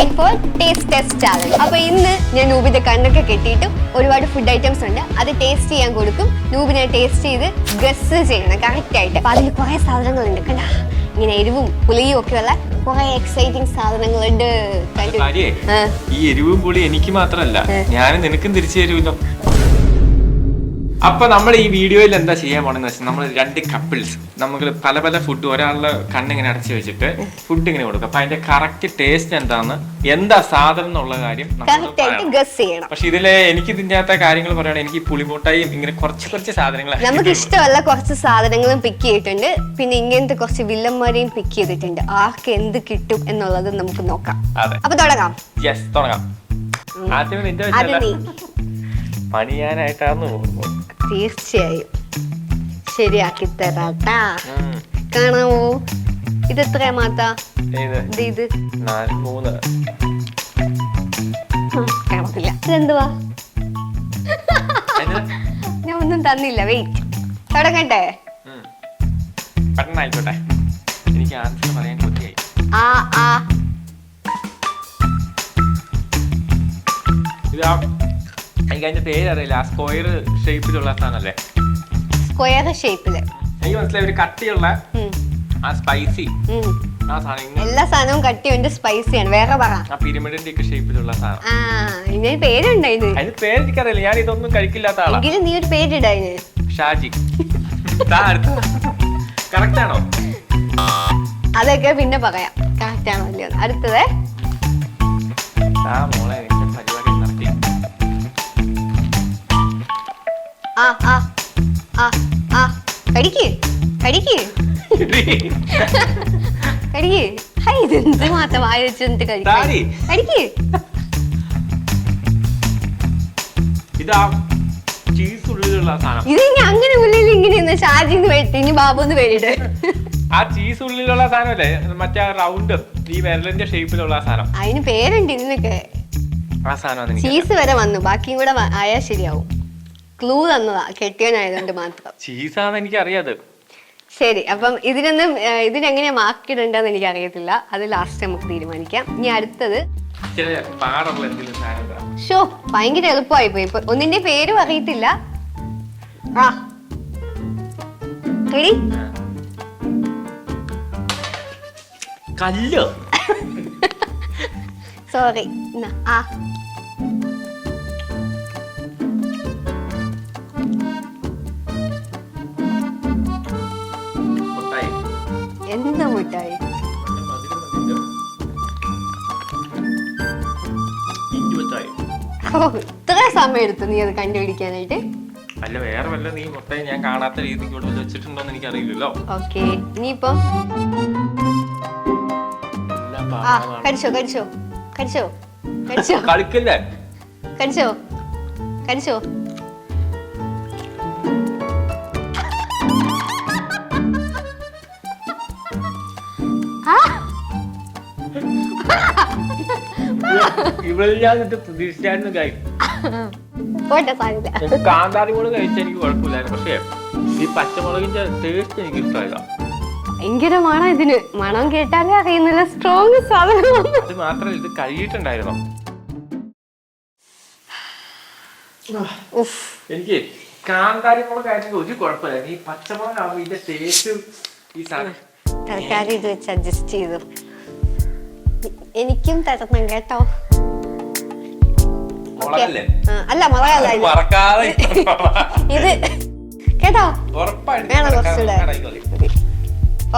Time for taste test challenge. അപ്പൊ ഇന്ന് ഞാൻ നൂബിന്റെ കണ്ണൊക്കെ കെട്ടിയിട്ട് ഒരുപാട് ഫുഡ് ഐറ്റംസ് ഉണ്ട്, അത് ടേസ്റ്റ് ചെയ്യാൻ കൊടുക്കും. നൂബിനെ ടേസ്റ്റ് ചെയ്ത് ഗസ് ചെയ്യണം കറക്റ്റ് ആയിട്ട്. അപ്പൊ അതിൽ കുറെ സാധനങ്ങളുണ്ട്, കണ്ട ഇങ്ങനെ എരിവും പുളിയും ഒക്കെ ഉള്ള കുറെ എക്സൈറ്റിംഗ് സാധനങ്ങളുണ്ട്. ഈ എരിവും പുളി എനിക്ക് മാത്രല്ല, ഞാനും നിനക്കും തിരിച്ചു തരുമല്ലോ. അപ്പൊ നമ്മൾ ഈ വീഡിയോയിൽ എന്താ ചെയ്യാൻ പോണെന്ന് വെച്ചാൽ, നമ്മൾ രണ്ട് കപ്പിൾസ് നമുക്ക് പല പല ഫുഡ് ഒരാളുടെ കണ്ണിങ്ങനെ അടച്ചു വെച്ചിട്ട് ഫുഡ് ഇങ്ങനെ കൊടുക്കും. അപ്പൊ അതിന്റെ കറക്റ്റ് ടേസ്റ്റ് എന്താന്ന്, എന്താ സാധനം എന്നുള്ള കാര്യം പക്ഷെ ഇതിലെ എനിക്ക് ഇതിനകത്ത കാര്യങ്ങൾ പറയുകയാണെങ്കിൽ എനിക്ക് പുളിമൂട്ടായും ഇങ്ങനെ കുറച്ച് കുറച്ച് സാധനങ്ങൾ നമുക്ക് ഇഷ്ടമല്ല കുറച്ച് സാധനങ്ങളും പിക്ക് ചെയ്തിട്ടുണ്ട്. പിന്നെ ഇങ്ങനത്തെ കുറച്ച് വില്ലന്മാരെയും പിക്ക് ചെയ്തിട്ടുണ്ട്. ആർക്ക് എന്ത് കിട്ടും എന്നുള്ളത് നമുക്ക് നോക്കാം. അപ്പൊ തുടങ്ങാം. യെസ്, തുടങ്ങാം. ആദ്യം നിന്റെ പണിയാനായിട്ടാന്ന് തോന്നുന്നു. തീർച്ചയായും ശരിയാക്കി തരാട്ടാ. കാണാവോ ഇത് എത്രയാ മാത്താ? ഇത് 3 കാണത്തില്ല. ഇതെന്തുവാ? ഞാൻ ഒന്നും തന്നില്ല. വെയിറ്റ്, തുടങ്ങട്ടെ. പെട്ടെന്നായിക്കോട്ടെ, എനിക്ക് ആൻസർ പറയാൻ കൊതിയായി. എനിക്ക് അതിന്റെ പേരറിയില്ല. ആ സ്ക്വയർ ഷേപ്പിലുള്ള സാധനല്ലേ? സ്ക്വയർ ഷേപ്പില് എനിക്ക് മനസ്സിലായി. ഒരു കട്ടിയുള്ള ആ സ്പൈസി ആ സാധനം. എല്ലാ സാധനവും കട്ടിയുണ്ട്, സ്പൈസിയാണ്. വേറെ പറ. ആ പിരമിഡിന്റെ ഒക്കെ ഷേപ്പിലുള്ള സാധനം. ഇതിന് പേരുണ്ടായിരുന്നു. അതിന് പേര് എനിക്കറിയില്ല, ഞാൻ ഇതൊന്നും കഴിക്കില്ലാത്ത ആളാ. എങ്കിലും നീ ഒരു പേരിടായിന്. ഷാജി. കറക്റ്റ് ആണോ? അതൊക്കെ പിന്നെ പറയാം കറക്റ്റ് ആണോ അല്ലയോ. അടുത്തത് മോളെ പരിപാടി നടത്തി. കടിക്ക് കടിക്ക് കടിക്ക്. ഇതെന്ത് മാത്രം വായ വെച്ചിട്ട് കടിക്ക്. ഇതാ ചീസ് ഉള്ളിലുള്ള സാധനം. ഇത് ഇനി അങ്ങനെ ഉള്ളിൽ ഇങ്ങനെ ഷാജിന്ന് വെട്ടി ഇനി ബാബുന്ന് പേരിട്. ആ ചീസ് ഉള്ളിലുള്ള സാധനമല്ലേ മറ്റേ റൗണ്ട് ഈ വിരലിന്റെ ഷേപ്പിലുള്ള സാധനം. അതിന് പേരുണ്ട് ഇതിനൊക്കെ. ആ സാധനം ചീസ് വരെ വന്നു, ബാക്കിയും കൂടെ ആയാൽ ശരിയാവും. ക്ലൂ തന്നതാ കെട്ടിയനായതുകൊണ്ട് മാത്രം. ചീസാന്ന് എനിക്ക് അറിയാതെ. ശരി, അപ്പം ഇതിനെങ്ങനെയാ മാർക്ക് ഇടണ്ടെന്ന് എനിക്ക് അറിയത്തില്ല. അത് ലാസ്റ്റ് നമുക്ക് തീരുമാനിക്കാം. ഇനി അടുത്തത് ഷോ ഭയങ്കര എളുപ്പമായി പോയി. ഇപ്പൊ ഒന്നിന്റെ പേരും അറിയത്തില്ല. കല്ല്. സോറി. എന്താ മിഠായി? ഇത്ര സമയം എടുത്തു നീ അത് കണ്ടുപിടിക്കാനായിട്ട്? അല്ല, വേറെ വല്ല നീ മുട്ടായി ഞാൻ കാണാത്ത രീതിക്ക് വെച്ചിട്ടുണ്ടോന്ന് എനിക്ക് അറിയില്ലല്ലോ. ഓക്കെ, ഇനിയിപ്പോ കടിച്ചോ കടിച്ചോ കടിച്ചോ കടിച്ചോ. കളിക്കല്ലേ? കടിച്ചോ കടിച്ചോ. കാന്താരി മുളക് കഴിച്ചാൽ എനിക്ക് കുഴപ്പമില്ലായിരുന്നു, പക്ഷേ ഈ പച്ചമുളകിന്റെ ടേസ്റ്റ് എനിക്ക് ഇഷ്ടമായില്ല. ഭയങ്കരമാണ് ഇതിന്. മണം കേട്ടാലേ അറിയുന്നില്ല, സ്ട്രോങ് സാധനം. അത് മാത്രമല്ല, ഇത് കഴിയിട്ടുണ്ടായിരുന്നോ? എനിക്ക് കാന്താരി മുളക് ആയിരുന്നെങ്കിൽ ഒരു കുഴപ്പമില്ല. ഈ പച്ചമുളകാവുമ്പോ ഇതിന്റെ ടേസ്റ്റ് ഈ സാധനം തൽക്കാലം ഇത് വെച്ച് അഡ്ജസ്റ്റ് ചെയ്തു. എനിക്കും തരണം കേട്ടോ. അല്ല, മുളകല്ല ഇത് കേട്ടോ. വേണോ കുറച്ചുകൂടെ?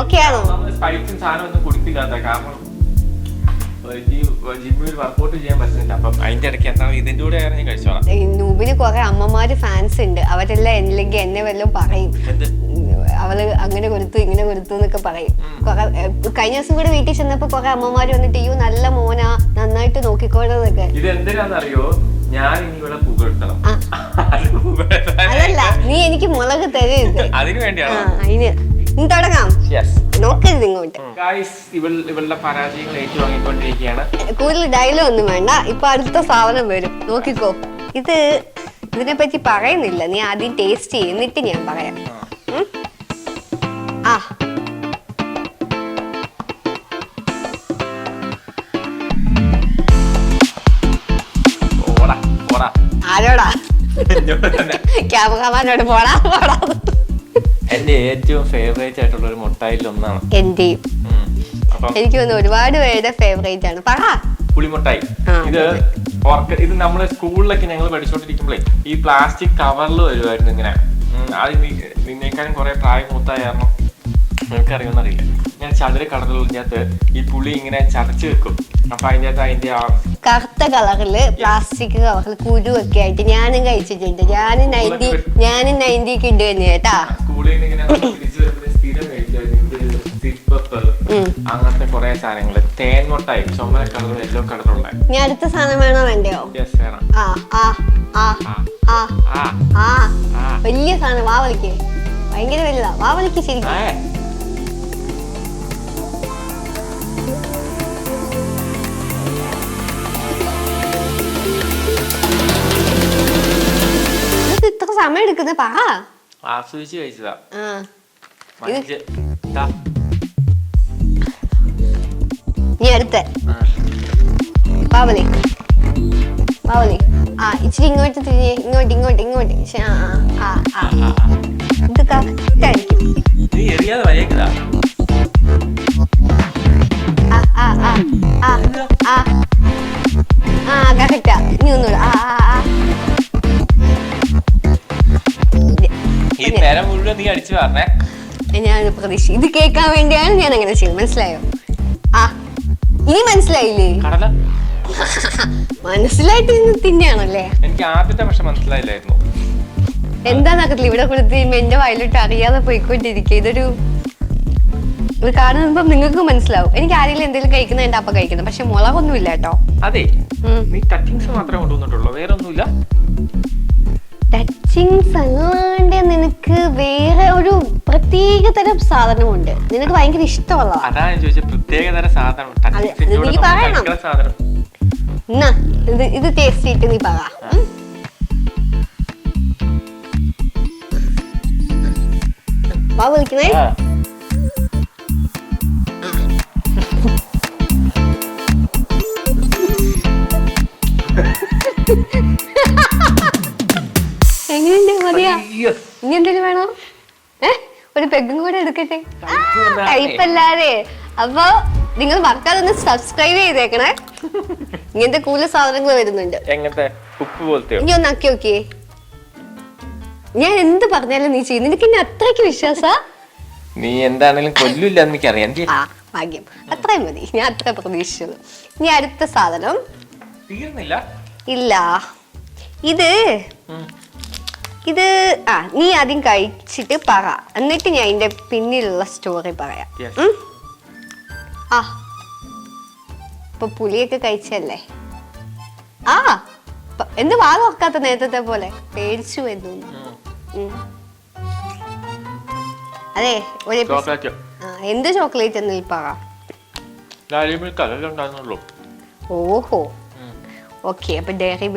ഓക്കെ ആണോ? സ്പൈസും സാധനം ഒന്നും കുടിക്കില്ലാത്ത കാരണം ജിമ്മിൽ വർക്കൗട്ട് ചെയ്യാൻ പറ്റുന്നില്ല. അപ്പം അതിന്റെ ഇടയ്ക്ക് എന്താ ഇതിന്റെ കൂടെ ഞാൻ കഴിച്ചോളാം. നൂബിന് കുറെ അമ്മമാര് ഫാൻസ് ഉണ്ട്. അവരെല്ലാം അല്ലെങ്കിൽ എന്നെ വല്ലതും പറയും, അവള് അങ്ങനെ കൊടുത്തു ഇങ്ങനെ കൊടുത്തു എന്നൊക്കെ പറയും. കഴിഞ്ഞ ദിവസം കൂടെ വീട്ടിൽ ചെന്നപ്പോ കുറെ അമ്മമാര് വന്നിട്ട് അയ്യോ നല്ല മോനാ, നന്നായിട്ട് നോക്കിക്കോളന്നൊക്കെ. ഇത് എന്തിനാന്നറിയോ? ഞാൻ ഇനി ഇവിടെ പുകഴ്ത്തണം. അതല്ല, നീ എനിക്ക് മുളക് തരരുത്. അതിന് വേണ്ടിയാണ്. അതിന് നീ തുടങ്ങാം. നോക്കരുത് ഇങ്ങോട്ട്. ഇവളുടെ പരാജയങ്ങൾ ഏറ്റുവാങ്ങിക്കൊണ്ടിരിക്കുകയാണ്. കൂടുതൽ ഡയലോഗ് ഒന്നും വേണ്ട. ഇപ്പൊ അടുത്ത സാധനം വരും, നോക്കിക്കോ. ഇതിനെ പറ്റി പറയുന്നില്ല, നീ ആദ്യം ടേസ്റ്റ് ചെയ്തിട്ട് ഞാൻ പറയാം. ആരോടാ? ക്യാമറമാനോട് പോടാ. എന്റെ ഏറ്റവും ഫേവറേറ്റ് ആയിട്ടുള്ള ഒരു മുട്ടായിൽ ഒന്നാണ് എന്റെയും. എനിക്ക് തോന്നുന്നു ഒരുപാട് പേരുടെ ഫേവറേറ്റ് ആണ്. പറ. പുളിമുട്ടായി. ഇത് നമ്മള് സ്കൂളിലൊക്കെ ഞങ്ങൾ പഠിച്ചോണ്ടിരിക്കുമ്പോഴേ ഈ പ്ലാസ്റ്റിക് കവറിൽ വരുമായിരുന്നു ഇങ്ങനെ. അത് നിന്നേക്കാളും കുറെ പ്രായം മൂത്തായ കാരണം നിനക്കറിയുമെന്നറിയില്ല. ഞാൻ ചതുര കടലിനകത്ത് ഈ പുളി ഇങ്ങനെ ചതച്ച് വെക്കും. അപ്പൊ അതിന്റെ കറുത്ത കളറില് പ്ലാസ്റ്റിക് കവറിൽ കുരുവൊക്കെ ആയിട്ട് ഞാനും കഴിച്ചിട്ടുണ്ട്. ഞാനും 90 കിഡ് തന്നെ കേട്ടാ. സ്കൂളിൽ നിന്ന് ഇങ്ങനെ സ്ഥിരം കഴിച്ചായിരുന്നു. അങ്ങനത്തെ കുറെ സാധനങ്ങള്. തേൻമുട്ടായി ചുമല കളർ യെല്ലോ കളറുള്ള. ഞാൻ അടുത്ത സാധനം വേണോ വേണ്ടയോ? വലിയ സാധനം. വാ വലിക്ക്. ഭയങ്കര വലുതാ. വാ വലിക്ക്. ശരിക്കും ഇത്ര സമയം എടുക്കുന്ന പറ. ആസ്വദിച്ച് കഴിച്ചതാ. നീ അടുത്ത പാവലി. ഇച്ചിരി ഇങ്ങോട്ട് തിരിഞ്ഞ്. ഇങ്ങോട്ട്. ഇത് കറക്റ്റായിരിക്കും. കറക്റ്റാ. നീ ഒന്നുകൂടെ. ഞാൻ പ്രതീക്ഷ ഇത് കേൾക്കാൻ വേണ്ടിയാണ് ഞാൻ അങ്ങനെ ചെയ്യുന്നത്. മനസ്സിലായോ? ഇനി മനസ്സിലായില്ലേ? മനസ്സിലായിട്ട് തിന്നെയാണല്ലേ? എനിക്ക് ആദ്യത്തെ പക്ഷെ മനസ്സിലായില്ലായിരുന്നു എന്താന്നറിയില്ല. ഇവിടെ കൊടുത്ത് എന്റെ വയലിട്ട് അറിയാതെ പോയിക്കൊണ്ടിരിക്കുക. ഇത് കാണുമ്പോ നിങ്ങൾക്ക് മനസ്സിലാവും. എനിക്ക് ആരെങ്കിലും എന്തെങ്കിലും കഴിക്കുന്ന എന്റെ അപ്പ കഴിക്കുന്നത്. പക്ഷെ മുളകൊന്നും ഇല്ല കേട്ടോ. അതെ, നീ ടച്ചിങ്സ് മാത്രമേ കൊണ്ടുവന്നിട്ടുള്ളൂ, വേറെ ഒന്നുമില്ല. ടച്ചിങ്സ് അല്ലാണ്ട് നിനക്ക് വേറെ ഒരു പ്രത്യേക തരം സാധനമുണ്ട്. നിനക്ക് ഭയങ്കര ഇഷ്ടമുള്ള. അതാണ് ഞാൻ ചോദിച്ചത്. പ്രത്യേക തരം സാധനം. ഇത് ടേസ്റ്റ് ചെയ്തിട്ട് നീ പറ. വാ വിളിക്കുന്നേ. എങ്ങനെയുണ്ട്? മതിയാ? ഇനി എന്തെങ്കിലും വേണോ? ഒരു പെഗും കൂടെ എടുക്കട്ടെ. കയ്പല്ലാതെ. അപ്പൊ നിങ്ങൾ മറക്കാതെ സബ്സ്ക്രൈബ് ചെയ്തേക്കണേ. ഇങ്ങനത്തെ കൂടുതൽ സാധനങ്ങൾ വരുന്നുണ്ട്. ഇനി ഒന്ന് ആക്കി നോക്കിയേ. ഞാൻ എന്ത് പറഞ്ഞാലും നീ ചെയ്യും. നിനക്ക് ഇനി അത്രയ്ക്ക് വിശ്വാസ? നീ എന്താണെങ്കിലും കൊല്ലില്ല എനിക്കറിയാം. ഭാഗ്യം. അത്രയും മതി. ഞാൻ അത്ര പ്രതീക്ഷിച്ചത്. ഇനി അടുത്ത സാധനം. തീർന്നില്ല? ഇല്ല. ഇത് നീ ആദ്യം കഴിച്ചിട്ട് പറ. എന്നിട്ട് ഞാൻ ഇതിന്റെ പിന്നിലുള്ള സ്റ്റോറി പറയാം. ഇപ്പൊ പുളിയൊക്കെ കഴിച്ചല്ലേ? എന്ത് വാ നോക്കാത്ത നേരത്തെ പോലെ പേടിച്ചു എന്ന്. അതെ, എന്ത് ചോക്ലേറ്റ് എന്ന് പറ. ഓഹോ, ഓക്കെ. അപ്പൊ ഡയറി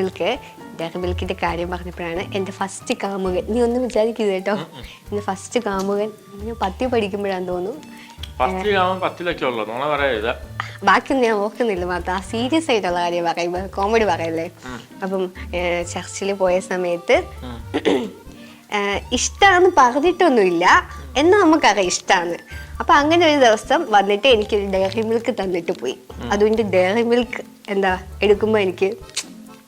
മിൽക്കിന്റെ കാര്യം പറഞ്ഞപ്പോഴാണ് എന്റെ ഫസ്റ്റ് കാമുകൻ. നീ ഒന്നും വിചാരിക്കുന്നത് കേട്ടോ. എന്റെ ഫസ്റ്റ് കാമുകൻ 10 പഠിക്കുമ്പോഴാന്ന് തോന്നുന്നു. ബാക്കിയൊന്നും ഞാൻ ഓർക്കുന്നില്ല. മാത്രം സീരിയസ് ആയിട്ടുള്ള കാര്യം പറയുമ്പോ കോമഡി പറയല്ലേ. അപ്പം ചർച്ചിൽ പോയ സമയത്ത് ഇഷ്ടാന്ന് പറഞ്ഞിട്ടൊന്നുമില്ല, എന്നാ നമുക്കറിയാം ഇഷ്ടാന്ന്. അപ്പൊ അങ്ങനെ ഒരു ദിവസം വന്നിട്ട് എനിക്കൊരു ഡയറി മിൽക്ക് തന്നിട്ട് പോയി. അതുകൊണ്ട് ഡയറി മിൽക്ക് എന്താ എടുക്കുമ്പോ എനിക്ക്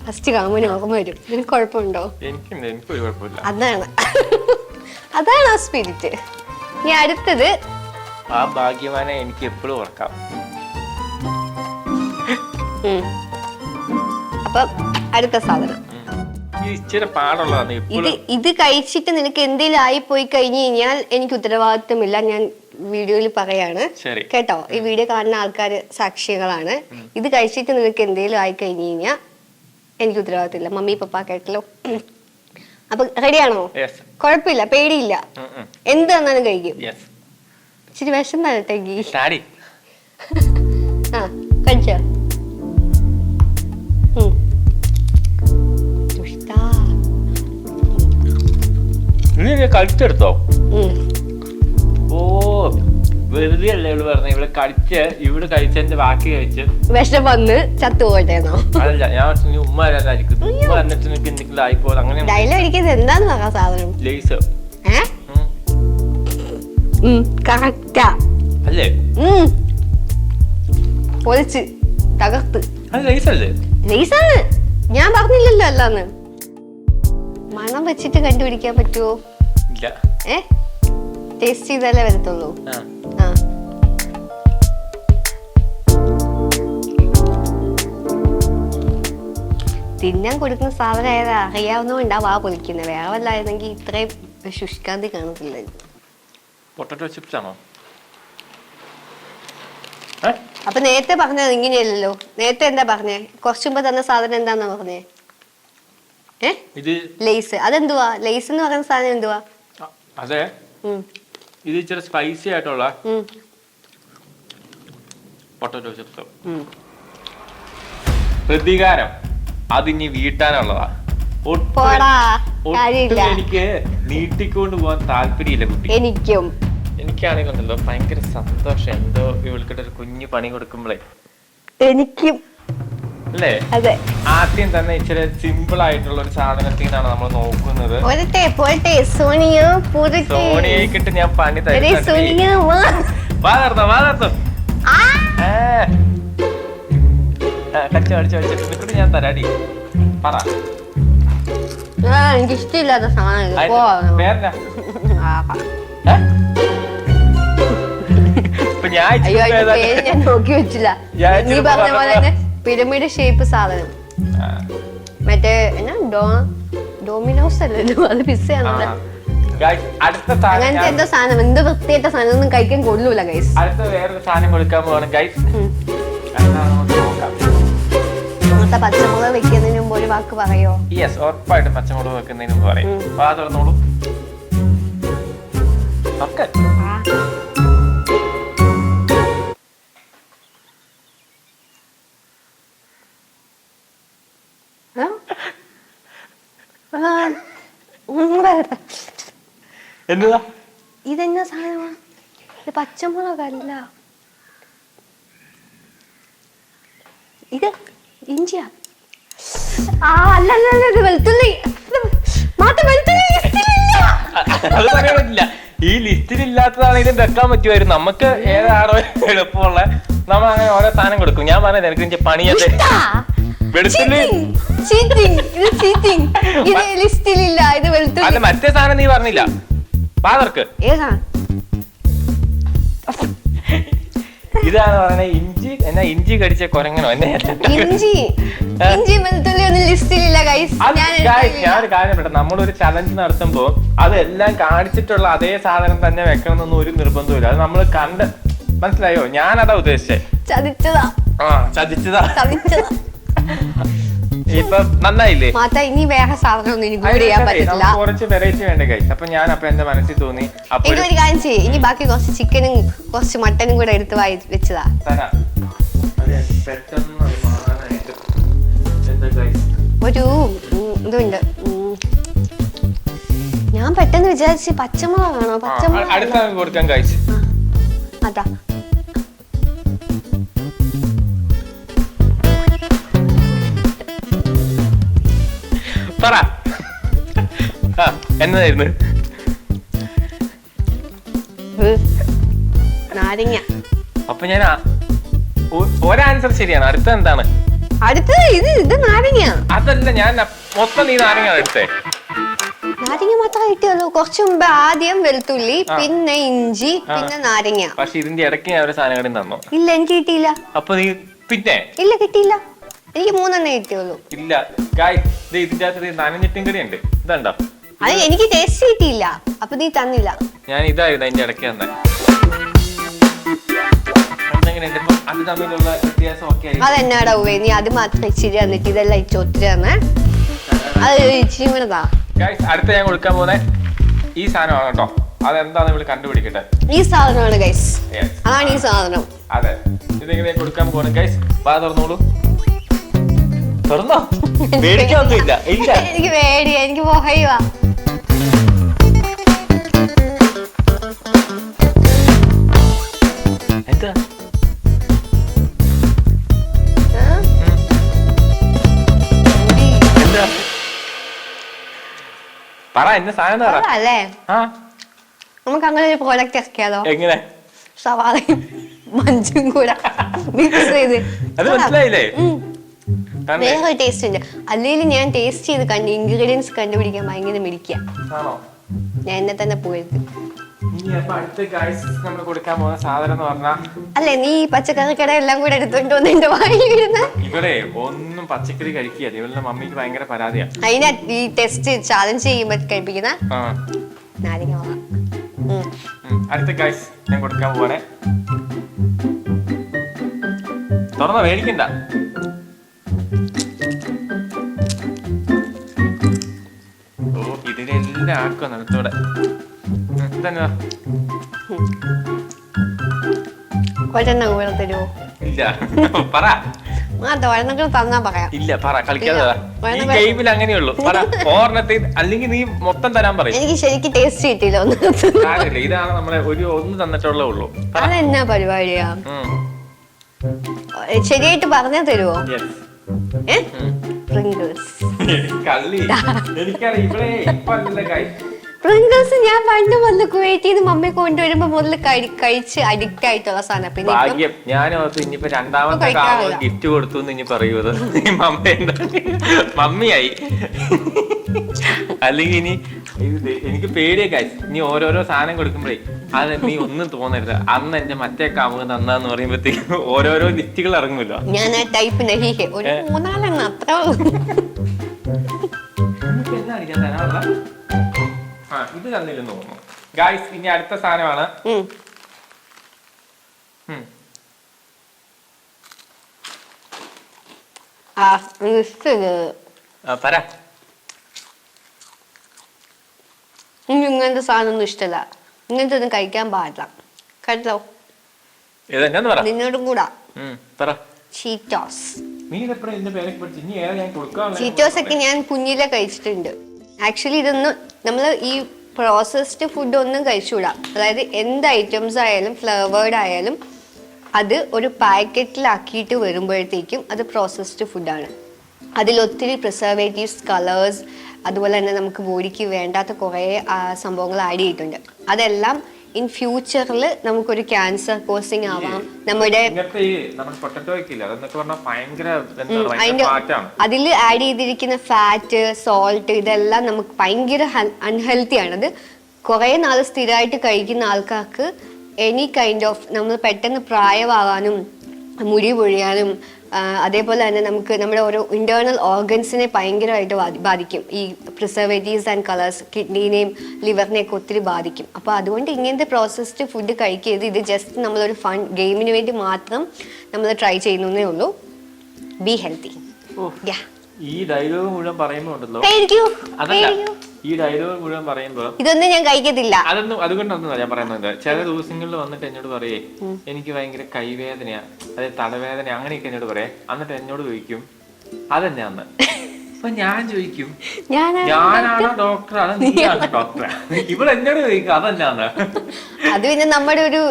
ഫസ്റ്റ് കാമുവിന് ഓർമ്മ വരും. നിനക്ക് കുഴപ്പമുണ്ടോ? അതാണ് ആ സ്പിരിറ്റ്. ഇനി അടുത്തത് ആ ഭാഗ്യവാനെ എനിക്ക് എപ്പോഴും ഓർക്കാം. അപ്പൊ അടുത്ത സാധനം ഇത് കഴിച്ചിട്ട് നിനക്ക് എന്തെങ്കിലും ആയി പോയി കഴിഞ്ഞു കഴിഞ്ഞാൽ എനിക്ക് ഉത്തരവാദിത്വമില്ല. ഞാൻ വീഡിയോയിൽ പറയാണ് കേട്ടോ. ഈ വീഡിയോ കാണുന്ന ആൾക്കാർ സാക്ഷികളാണ്. ഇത് കഴിച്ചിട്ട് നിനക്ക് എന്തെങ്കിലും ആയി കഴിഞ്ഞു കഴിഞ്ഞാൽ എനിക്ക് ഉത്തരവാദിത്തമില്ല. മമ്മി പപ്പ കേട്ടല്ലോ. അപ്പൊ റെഡിയാണോ? കുഴപ്പമില്ല, പേടിയില്ല. എന്ത് തന്നാലും കഴിക്കും. ഇച്ചിരി വിഷം തരട്ടെങ്കി. കഴിച്ചോ? കഴിച്ചെടുത്തോ? ഓ വെറുതെ അല്ലേ ഇവള് പറഞ്ഞ ഇവിടെ കഴിച്ച് ഇവിടെ കഴിച്ചതിന്റെ ബാക്കി കഴിച്ച് വിഷം വന്ന് ചത്തുപോയിട്ടേന്നോ? അതല്ല ഞാൻ ഉമ്മ വരാനായിരിക്കും. ഉമ്മ വന്നിട്ട് നിനക്ക് എന്തെങ്കിലും ആയിപ്പോ അങ്ങനെ ഡയലോഗ് അടിക്കുന്നത് എന്താന്ന് പറയാ സാധനം? ലേസ് കറക്റ്റാ അല്ലേ? പൊളിച്ച് തകർത്ത്. അത് ലേസ് അല്ലേ? ലേസാണ്, ഞാൻ പറഞ്ഞില്ലല്ലോ അല്ലാന്ന്. മണം വെച്ചിട്ട് കണ്ടുപിടിക്കാൻ പറ്റുമോ? ഇല്ല. ടേസ്റ്റ് ചെയ്താലേ വരത്തുള്ളൂ. തിന്നാൻ കൊടുക്കുന്ന സാധനം ഏതാ അറിയാവുന്നതുകൊണ്ടാ വാ പൊളിക്കുന്നത്. വേറെ വല്ലായിരുന്നെങ്കിൽ ഇത്രയും ശുഷ്കാന്തി കാണത്തില്ലായിരുന്നു. പൊട്ടറ്റോ ചിപ്സ് ആണോ? അപ്പൊ നേരത്തെ പറഞ്ഞത് ഇങ്ങനെയല്ലല്ലോ. നേരത്തെ എന്താ പറഞ്ഞേ? കുറച്ചു മുമ്പ് തന്ന സാധനം എന്താന്നാ പറഞ്ഞേ? ലേസ്. അതെന്തുവാ ലേസ് എന്ന് പറയുന്ന സാധനം? എന്തുവാ? അതെ, ഇത് ഇച്ചിരി സ്പൈസി ആയിട്ടുള്ള പൊട്ടറ്റോ ചിപ്സ്. പ്രതികാരം അതിനി വീട്ടാനുള്ളതാ. എനിക്ക് നീട്ടിക്കൊണ്ട് പോവാൻ താല്പര്യമില്ല കുട്ടി. എനിക്കാണെങ്കിലോ ഭയങ്കര സന്തോഷം. എന്തോ ഇവൾക്കിട്ട് ഒരു കുഞ്ഞു പണി കൊടുക്കുമ്പോഴേ എനിക്കും അല്ലേ? അതെ. ആദ്യം തന്നെ ഇച്ചിരി സിമ്പിൾ ആയിട്ടുള്ള ഒരു സാധനത്തിൽ നിന്നാണ് നമ്മൾ നോക്കുന്നത്. സോണിയേക്കിട്ട് ഞാൻ പണി കടിച്ചു ഞാൻ തരാടി. പറ. എനിക്ക് ഇഷ്ടമില്ലാത്ത സാധനം. ഞാൻ നോക്കി വെച്ചില്ല. നീ പറഞ്ഞ പോലെ തന്നെ പിരമിഡ് ഷേപ്പ് സാധനം. മറ്റേ എന്നാ ഡോമിനോസ് അല്ലല്ലോ, അത് പിസ്സയാണല്ലോ. അങ്ങനത്തെ എന്തോ സാധനം, എന്ത് വൃത്തിയായിട്ട സാധനം ഒന്നും കഴിക്കാൻ കൊള്ളൂല ഗൈസ്. അടുത്ത വേറൊരു സാധനം കൊടുക്കാൻ പോവാണ് ഗൈസ്. അങ്ങനത്തെ പച്ചമുളക് വെക്കുന്നതിന് മുമ്പ് ഒരു വാക്ക് പറയോ? യെസ്, ഉറപ്പായിട്ടും പച്ചമുളക് വെക്കുന്നതിന് മുമ്പ് പറയും. വാ തുറന്നോളൂ. എന്നതാ ഇതെന്നാ സാധനമാ? ഇത് പച്ചമുളകല്ല, ഇത് ഇഞ്ചിയാ. അല്ലല്ല, ഇത് വെളുത്തുള്ളി. അത് പറയാൻ പറ്റില്ല. ഈ ലിസ്റ്റിലില്ലാത്തതാണ്. ഇത് വെക്കാൻ പറ്റുമായിരുന്നു. നമുക്ക് ഏതാണോ എളുപ്പമുള്ള നമ്മൾ അങ്ങനെ ഓരോ സാധനം കൊടുക്കും. ഞാൻ പറഞ്ഞത് എനിക്ക് പണിയത്തെ അല്ല, മറ്റേ സാധനം നീ പറഞ്ഞില്ല. പാതർക്ക് ഇതാണ് പറഞ്ഞ ഇഞ്ചി. എന്നാ ഇഞ്ചി കടിച്ച കൊരങ്ങനോ? എന്നെ ഞാനൊരു കാര്യം പറയട്ടെ. നമ്മളൊരു ചലഞ്ച് നടത്തുമ്പോ അതെല്ലാം കാണിച്ചിട്ടുള്ള അതേ സാധനം തന്നെ വെക്കണം എന്നൊന്നും ഒരു നിർബന്ധമില്ല. അത് നമ്മൾ കണ്ട് മനസ്സിലായോ? ഞാനതാ ഉദ്ദേശിച്ചേ. ചതിച്ചതാ. ഇപ്പൊ നന്നായില്ലേ? ഇനി വേറെ സാധനം കുറച്ച് വെറൈറ്റി വേണ്ട ഗൈസ്. അപ്പൊ ഞാൻ എന്റെ മനസ്സിൽ തോന്നി ഒരു കാര്യം ചെയ്യും. ഇനി ബാക്കി കുറച്ച് ചിക്കനും കുറച്ച് മട്ടനും കൂടെ എടുത്ത് വെച്ചതാ. ഒരു ഇതുണ്ട്. ഞാൻ പെട്ടെന്ന് വിചാരിച്ച് പച്ചമുളകാണോ? പച്ചമുളക് കൊടുക്കാൻ ഗൈസ്. അതാ പറ. എന്നതായിരുന്നു? നാരങ്ങ. അപ്പൊ ഞാൻ ഒരാൻസർ ശരിയാണ്. അടുത്ത എന്താണ്? അടുത്തത് ഇത് നാരങ്ങ. അതല്ല, ഞാൻ മൊത്തം നീ നാരങ്ങ എടുത്തേ. നാരങ്ങ മാത്രമേ കിട്ടിയുള്ളൂ. കുറച്ചു മുമ്പ് ആദ്യം വെളുത്തുള്ളി, പിന്നെ ഇഞ്ചി, പിന്നെ നാരങ്ങ. പക്ഷെ ഇതിന്റെ ഇടയ്ക്ക് ഞാൻ ഒരു സാധനം കൂടി തന്നോ? ഇല്ല, എനിക്ക് കിട്ടിയില്ല. അപ്പൊ നീ പിന്നെ? ഇല്ല, കിട്ടിയില്ല. എനിക്ക് 3 കിട്ടിയുള്ളൂ. ഇല്ല ഇതിന്റെ അകത്ത് നനഞ്ഞിട്ടും കൂടി ഉണ്ട്. ഇതുണ്ടോ? അത് എനിക്ക് ടേസ്റ്റ് കിട്ടിയില്ല. അപ്പൊ നീ തന്നില്ല. ഞാൻ ഇതായിരുന്നു അതിന്റെ ഇടയ്ക്ക് തന്നെ. അത് തമ്മിലുള്ള വ്യത്യാസം ഒക്കെ അതെന്നാടാ ഉവേ? നീ അത് മാത്രം ഇച്ചിരി തന്നിട്ട് ഇതെല്ലാം ഇച്ചിരി ഒത്തിരി തന്നെ. അത് ഇച്ചിരി കൂടെ താ. അടുത്ത ഞാൻ കൊടുക്കാൻ പോകുന്ന ഈ സാധനമാണ് കേട്ടോ. അതെന്താന്ന് ഇവിടെ കണ്ടുപിടിക്കട്ടെ. ഈ സാധനമാണ് ഗൈസ്. അതാണ് ഈ സാധനം. അതെ, ഇതിങ്ങനെ കൊടുക്കാൻ പോകണം ഗൈസ്. വാ തുറന്നോളൂ. തുറന്നോ? പേടിക്കൊന്നുമില്ല. ഇല്ല, എനിക്ക് പേടിയാ. എനിക്ക് പോഹയുവാ. പറ എന്റെ സാധനം പറ. അല്ലേ ആ നമുക്ക് അങ്ങനെ ഒരു പ്രോഡക്റ്റ് ഇറക്കിയാലോ? എങ്ങനെ? സവാളയും മഞ്ചും കൂടെ മിക്സ് ചെയ്ത്. അത് മനസ്സിലായില്ലേ? വേറൊരു ടേസ്റ്റ് ഉണ്ട്. അല്ലെങ്കിൽ ഞാൻ ടേസ്റ്റ് ചെയ്ത് ഇൻഗ്രീഡിയൻസ് കണ്ടുപിടിക്കാൻ ഭയങ്കര മിടിക്കുക. ആണോ? ഞാൻ എന്നെ തന്നെ പോയത്. ഇനി അപ്പൊ അടുത്ത ഗൈസ് നമ്മൾ കൊടുക്കാൻ പോകുന്ന സാധനം എന്ന് പറഞ്ഞാ, അല്ലേ നീ പച്ചക്കറി കട എല്ലാം കൂടെ എടുത്തോണ്ട് വന്ന് എന്റെ വായിൽ വരുന്ന. ഇവിടെ ഒന്നും പച്ചക്കറി കഴിക്കുക. ഇവളുടെ മമ്മിക്ക് ഭയങ്കര പരാതിയാ. അതിനാ ഈ ടെസ്റ്റ് ചാലഞ്ച് ചെയ്യുമ്പോ കഴിപ്പിക്കുന്ന നാരങ്ങ. അടുത്ത ഗൈസ് ഞാൻ കൊടുക്കാൻ പോവാണേ. തുറന്ന മേടിക്കണ്ട. ഓ ഇതിലെല്ലാം ആക്കുക നിലത്തോടെ. തന്നെ ഒരെണ്ണം കൂടെ തരുമോ? ഇല്ല പറ. ഒരെണ്ണം തന്നാ പറയാം. ഇല്ല പറ, കളിക്കാതെ. ഈ ഗെയിമിൽ അങ്ങനെയുള്ളൂ. പറ ഓർണത്തിൽ, അല്ലെങ്കിൽ നീ മൊത്തം തരാൻ പറയും. എനിക്ക് ശരിക്കും ടേസ്റ്റ് കിട്ടിയില്ല. കാര്യമില്ല, ഇതാണ് നമ്മളെ ഒന്ന് തന്നിട്ടുള്ളേ ഉള്ളൂ. അതെന്നാ പരിപാടിയാ? ശരിയായിട്ട് പറഞ്ഞാ തരുമോ? എനിക്കറിയാം ഇവിടെ ഇപ്പൊ അല്ലല്ലോ ഗൈസ്. പ്രിങ്കിൾസ് ഞാൻ പണ്ട് മുതൽ കുവൈറ്റിൽ നിന്ന് മമ്മി കൊണ്ടുവരുമ്പോ മുതൽ കഴിച്ച് അഡിക്റ്റ് ആയിട്ടുള്ള സാധനം. പിന്നെ ഭാഗ്യം ഞാൻ ഇനിയിപ്പോ രണ്ടാമത്തെ ഗിഫ്റ്റ് കൊടുത്തു എന്ന് ഇനി പറയൂത് മമ്മിയായി. അല്ലെങ്കിൽ ഇനി എനിക്ക് പേടിയൊക്കെ ഇനി ഓരോരോ സാധനം കൊടുക്കുമ്പോഴേ അത് നീ ഒന്നും തോന്നരുത്. അന്ന് എന്റെ മറ്റേ കാമുക നന്നാന്ന് പറയുമ്പോഴത്തേക്കും ഓരോരോ ലിസ്റ്റുകൾ ഇറങ്ങുമല്ലോ. ഞാൻ ആ ടൈപ്പ് നഹീഹെ ഒരു 3-4 അത്ര. ഇത് തന്നില്ലെന്ന് തോന്നുന്നു ഗായ്സ്. ഇനി അടുത്ത സാധനമാണ്. പറ. ഇങ്ങനത്തെ സാധനം ഒന്നും ഇഷ്ടല്ല. ഇങ്ങനത്തെ ഒന്നും കഴിക്കാൻ പാടില്ല കേട്ടോ. നിന്നോടും കൂടാ. ചീറ്റോസ്. ചീറ്റോസ് ഒക്കെ ഞാൻ കുഞ്ഞിലെ കഴിച്ചിട്ടുണ്ട്. ആക്ച്വലി ഇതൊന്നും നമ്മൾ ഈ പ്രോസസ്ഡ് ഫുഡ് ഒന്നും കഴിച്ചുകൂടാ. അതായത് എന്ത് ഐറ്റംസ് ആയാലും ഫ്ലേവേർഡ് ആയാലും അത് ഒരു പാക്കറ്റിലാക്കിയിട്ട് വരുമ്പോഴത്തേക്കും അത് പ്രോസസ്ഡ് ഫുഡാണ്. അതിലൊത്തിരി പ്രിസർവേറ്റീവ്സ്, കളേഴ്സ്, അതുപോലെ തന്നെ നമുക്ക് ബോഡിക്ക് വേണ്ടാത്ത കുറേ സംഭവങ്ങൾ ആഡ് ചെയ്തിട്ടുണ്ട്. അതെല്ലാം ഇൻ ഫ്യൂച്ചറിൽ നമുക്കൊരു ക്യാൻസർ കോസിങ് ആവാം. നമ്മുടെ അതിൽ ആഡ് ചെയ്തിരിക്കുന്ന ഫാറ്റ്, സോൾട്ട്, ഇതെല്ലാം നമുക്ക് ഭയങ്കര അൺഹെൽത്തി ആണ്. അത് കുറേ നാൾ സ്ഥിരമായിട്ട് കഴിക്കുന്ന ആൾക്കാർക്ക് എനി കൈൻഡ് ഓഫ് നമ്മൾ പെട്ടെന്ന് പ്രായമാകാനും മുടി പൊഴിയാനും അതേപോലെ തന്നെ നമുക്ക് നമ്മുടെ ഓരോ ഇന്റേണൽ ഓർഗൻസിനെ ഭയങ്കരമായിട്ട് ബാധിക്കും. ഈ പ്രിസർവേറ്റീവ്സ് ആൻഡ് കളേഴ്സ് കിഡ്നീനെയും ലിവറിനെയൊക്കെ ഒത്തിരി ബാധിക്കും. അപ്പോൾ അതുകൊണ്ട് ഇങ്ങനത്തെ പ്രോസസ്ഡ് ഫുഡ് കഴിക്കരുത്. ഇത് ജസ്റ്റ് നമ്മളൊരു ഫൺ ഗെയിമിന് വേണ്ടി മാത്രം നമ്മൾ ട്രൈ ചെയ്യുന്നേ ഉള്ളൂ. Be healthy. ഈ ഡയലോഗ് മുഴുവൻ പറയുമ്പോ ഇതൊന്നും ഞാൻ കഴിക്കത്തില്ല. അതുകൊണ്ടൊന്നും ഞാൻ പറയുന്നത്. ചില ദിവസങ്ങളിൽ വന്നിട്ട് എന്നോട് പറയേ എനിക്ക് ഭയങ്കര കൈവേദനയാ, അതായത് തലവേദന, അങ്ങനെയൊക്കെ എന്നോട് പറയേ. എന്നിട്ട് എന്നോട് ചോദിക്കും അതെന്നാന്ന്. അപ്പൊ ഞാൻ ചോദിക്കും ഞാനാണോ ഡോക്ടറാണ് നീയാണോ ഡോക്ടറാ? ഇവിടെ എന്നോട് ചോദിക്കും അതെന്നാന്ന്. അത് പിന്നെ നമ്മുടെ ഒരു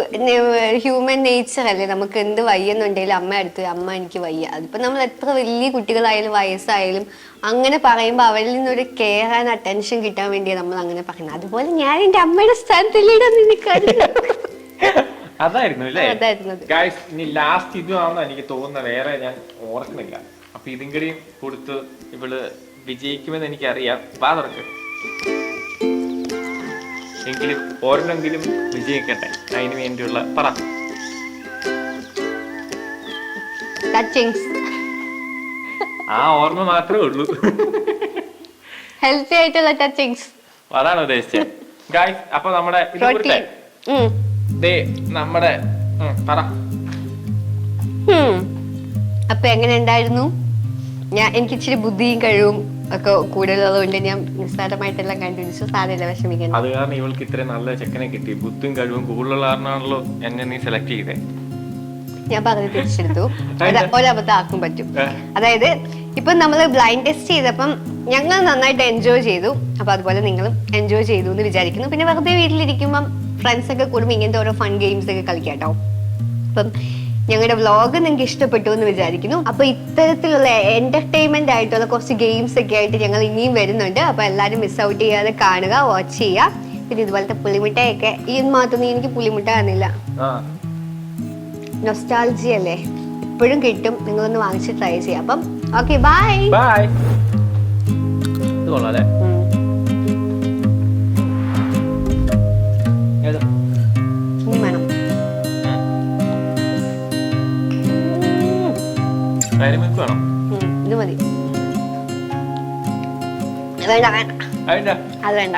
ഹ്യൂമൻ നേച്ചർ അല്ലേ. നമുക്ക് എന്ത് വയ്യെന്നുണ്ടെങ്കിലും അമ്മ അടുത്ത് അമ്മ എനിക്ക് വയ്യ. അതിപ്പോ നമ്മൾ എത്ര വലിയ കുട്ടികളായാലും വയസ്സായാലും അങ്ങനെ പറയുമ്പോൾ അവരിൽ നിന്നൊരു കെയർ ആൻഡ് അറ്റൻഷൻ കിട്ടാൻ വേണ്ടിയാണ് നമ്മൾ അങ്ങനെ പറയുന്നത്. അതുപോലെ ഞാൻ എന്റെ അമ്മയുടെ സ്ഥാനത്തിലൂടെ അതായിരുന്നു ഇനി ലാസ്റ്റ് ഇതുമാണെന്ന് എനിക്ക് തോന്നുന്നത്. വേറെ ഞാൻ ഓർക്കുന്നില്ല. അപ്പൊ ഇതും കൂടി കൊടുത്ത് ഇവള് വിജയിക്കുമെന്ന് എനിക്കറിയാം. വാ തുറക്ക്. എങ്കിലും ഓരോന്നെങ്കിലും വിജയിക്കട്ടെ. അതിന് വേണ്ടിയുള്ള പറ. ആ ഓർമ്മ മാത്രമേ ഉള്ളൂ. ഹെൽത്തി ആയിട്ടുള്ള ടച്ചിങ്സ് അതാണ് ഉദ്ദേശിച്ചത് ഗായ്സ്. അപ്പൊ നമ്മുടെ നമ്മുടെ പറ. അപ്പൊ എങ്ങനെ ഉണ്ടായിരുന്നു? എനിക്ക് ഇച്ചിരി ബുദ്ധിയും കഴിവും ഒക്കെ കൂടുതലുള്ളതുകൊണ്ട് ഞാൻ നിസ്സാരമായിട്ടെല്ലാം കണ്ടുപിടിച്ചു. സാരമില്ല, വിഷമിക്കണം. അത് കാരണം ഇവൾക്ക് ഇത്രയും നല്ല ചെക്കനെ കിട്ടി. ബുദ്ധിയും കഴിവും കൂടുതലുള്ള കാരണമാണല്ലോ എന്നെ നീ സെലക്ട് ചെയ്തേ. ഞാൻ പറഞ്ഞത് തിരിച്ചെടുത്തു. ഒരബദ്ധം ആക്കും പറ്റും. അതായത് ഇപ്പൊ നമ്മള് ബ്ലൈൻഡ് ടെസ്റ്റ് ചെയ്തപ്പം ഞങ്ങൾ നന്നായിട്ട് എൻജോയ് ചെയ്തു. അപ്പൊ അതുപോലെ നിങ്ങളും എൻജോയ് ചെയ്തു എന്ന് വിചാരിക്കുന്നു. പിന്നെ വെറുതെ വീട്ടിലിരിക്കുമ്പം ഫ്രണ്ട്സ് ഒക്കെ കൂടുമ്പോൾ ഇങ്ങനത്തെ ഓരോ ഫൺ ഗെയിംസ് ഒക്കെ കളിക്കാട്ടോ. അപ്പം ഞങ്ങളുടെ വ്ളോഗ് നിങ്ങൾക്ക് ഇഷ്ടപ്പെട്ടു എന്ന് വിചാരിക്കുന്നു. അപ്പൊ ഇത്തരത്തിലുള്ള എന്റർടൈൻമെന്റ് ആയിട്ടുള്ള കുറച്ച് ഗെയിംസ് ഒക്കെ ആയിട്ട് ഞങ്ങൾ ഇനിയും വരുന്നുണ്ട്. അപ്പൊ എല്ലാവരും മിസ് ഔട്ട് ചെയ്യാതെ കാണുക, വാച്ച് ചെയ്യുക. പിന്നെ ഇതുപോലത്തെ പുളിമിഠായൊക്കെ ഈ മാത്രം എനിക്ക് പുളിമിഠ തന്നില്ല. നൊസ്റ്റാൾജി അല്ലേ, ഇപ്പോഴും കിട്ടും. നിങ്ങളൊന്ന് വാങ്ങിച്ച് ട്രൈ ചെയ്യാം. അപ്പം ഓക്കെ, ബൈ ബൈ. ഇത് കൊള്ളാം അല്ലേ? ഇനി വേണം. വേണം. ഇത് മതി. വേണ്ട വേണ്ട, അത് വേണ്ട.